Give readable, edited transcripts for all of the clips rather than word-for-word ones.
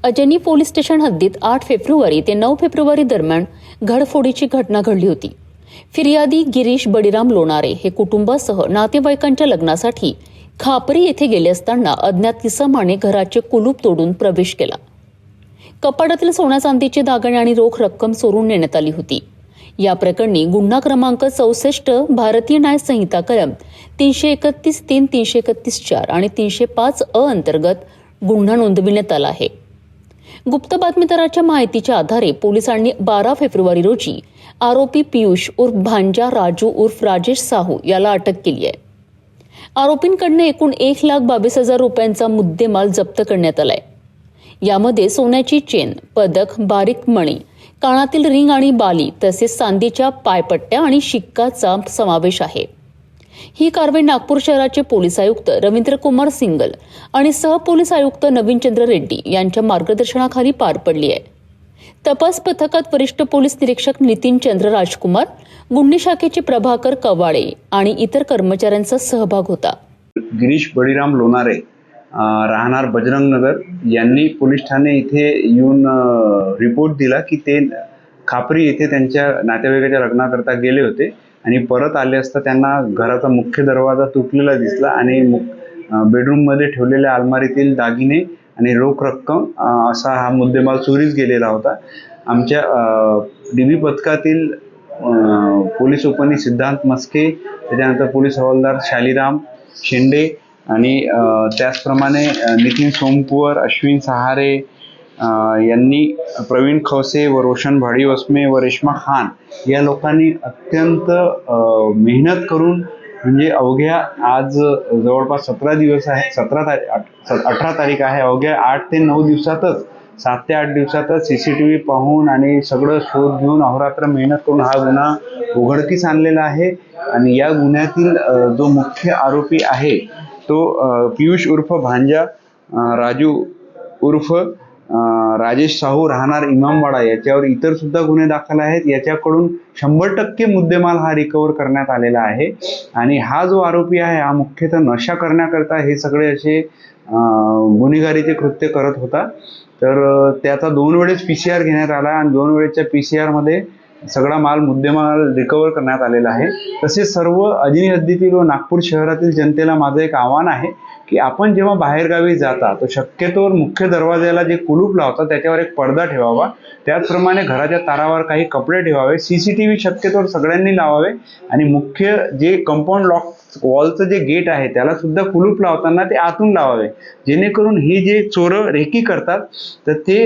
Ajni police station हद्दीत 8 February ते 9 February दरम्यान घडफोडीची घटना घडली होती। फिर्यादी गिरीश बळीराम लोणारे हे कुटुंबासह नातेवाईकांच्या लग्नासाठी खापरी येथे गेले असताना अज्ञात इसमाने घराचे कुलूप तोडून प्रवेश केला। कपाटातील सोन्या चांदीचे दागिने आणि रोख रक्कम चोरून नेण्यात आली होती। या प्रकरणी गुन्हा क्रमांक 64 भारतीय न्याय संहिता कलम 331(3), 331(4) आणि 305 अ अंतर्गत गुन्हा नोंदविण्यात आला आहे। गुप्त बातमीदाराच्या माहितीच्या आधारे पोलिसांनी 12 फेब्रुवारी रोजी आरोपी पियुष उर्फ भांजा राजू उर्फ राजेश साहू याला अटक केली आहे। आरोपींकडून एकूण 1,22,000 रुपयांचा मुद्देमाल जप्त करण्यात आलाय। यामध्ये सोन्याची चेन, पदक, बारीक मणी, कानातील रिंग आणि बाली तसेच चांदीच्या पायपट्ट्या आणि शिक्काचा समावेश आहे। ही कारवाई नागपूर शहराचे पोलीस आयुक्त रवींद्र कुमार सिंगल आणि सहपोलीस आयुक्त नवीनचंद्र रेड्डी यांच्या मार्गदर्शनाखाली पार पडली आहे। तपास पथकात वरिष्ठ पोलीस निरीक्षक नितीन चंद्र राजकुमार, गुन्हे शाखेचे प्रभाकर कवाडे आणि इतर कर्मचाऱ्यांचा सहभाग होता। गिरीश बळीराम लोणारे राहणार बजरंग नगर यांनी पोलीस ठाणे इथे येऊन रिपोर्ट दिला की ते खापरी येथे त्यांच्या नातेवाईकाच्या लग्नाकरता गेले होते आणि परत आले असता त्यांना घराचा मुख्य दरवाजा तुटलेला दिसला आणि बेडरूममध्ये ठेवलेल्या अलमारीतील दागिने आणि रोख रक्कम असा हा मुद्देमाल चोरीस गेलेला होता। आमच्या डीबी पथकातील पोलीस उपनी सिद्धांत मस्के, त्याच्यानंतर पोलीस हवालदार शालिराम शेंडे आणि त्याचप्रमाणे नितीन सोमकुवर, अश्विन सहारे यांनी, प्रवीण खवसे व रोशन भाडीवस्मे व रेश्मा खान या लोकांनी अत्यंत मेहनत करून म्हणजे अवघ्या आज जवळपास 17 दिवस आहे, 18 तारीख आहे, अवघ्या 8 ते 9 दिवसातच 7 ते 8 दिवसातच CCTV पाहून आणि सगळं शोध घेऊन अहोरात्र मेहनत करून हा गुन्हा उघडकीस आणलेला आहे। आणि या गुन्ह्यातील जो मुख्य आरोपी आहे तो पियुष उर्फ भांजा राजू उर्फ राजेश साहू राहणार इमामवाडा याच्यावर इतर सुद्धा गुन्हे दाखल आहेत। याच्याकडून 100% मुद्देमाल हा रिकव्हर करण्यात आलेला आहे आणि हा जो आरोपी आहे हा मुख्यतः नशा करण्याकरता हे सगळे असे गुन्हेगारीचे कृत्य करत होता। तर त्याचा 2 वेळेस PCR घेण्यात आला आणि 2 वेळेच्या PCR मध्ये सगळा मुद्देमाल रिकव्हर करण्यात आलेला आहे। तसेच सर्व अजनी हद्दीतील व नागपूर शहरातील जनतेला माझं एक आव्हान आहे की आपण जेव्हा बाहेरगावी जाता तो शक्यतोवर मुख्य दरवाजाला जे कुलूप लावता त्याच्यावर एक पडदा ठेवावा, त्याचप्रमाणे घराच्या तारावर काही कपडे ठेवावे, CCTV शक्यतोवर सगळ्यांनी लावावे आणि मुख्य जे कंपाऊंड लॉक वॉलचं जे गेट आहे त्याला सुद्धा कुलूप लावताना ते आतून लावावे, जेणेकरून हे जे चोरं रेकी करतात तर ते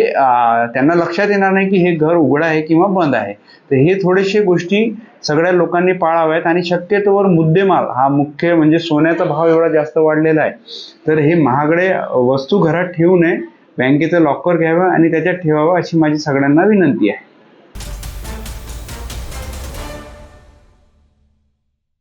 त्यांना लक्षात येणार नाही की हे घर उघड आहे किंवा बंद आहे। तर हे थोडेसे गोष्टी सगळ्या लोकांनी पाळाव्यात आणि शक्यतोवर मुद्देमाल हा मुख्य म्हणजे सोन्याचा भाव एवढा जास्त वाढलेला आहे तर हे महागडे वस्तू घरात ठेवू नये, बँकेचं लॉकर घ्यावं आणि त्याच्यात ठेवावं अशी माझी सगळ्यांना विनंती आहे।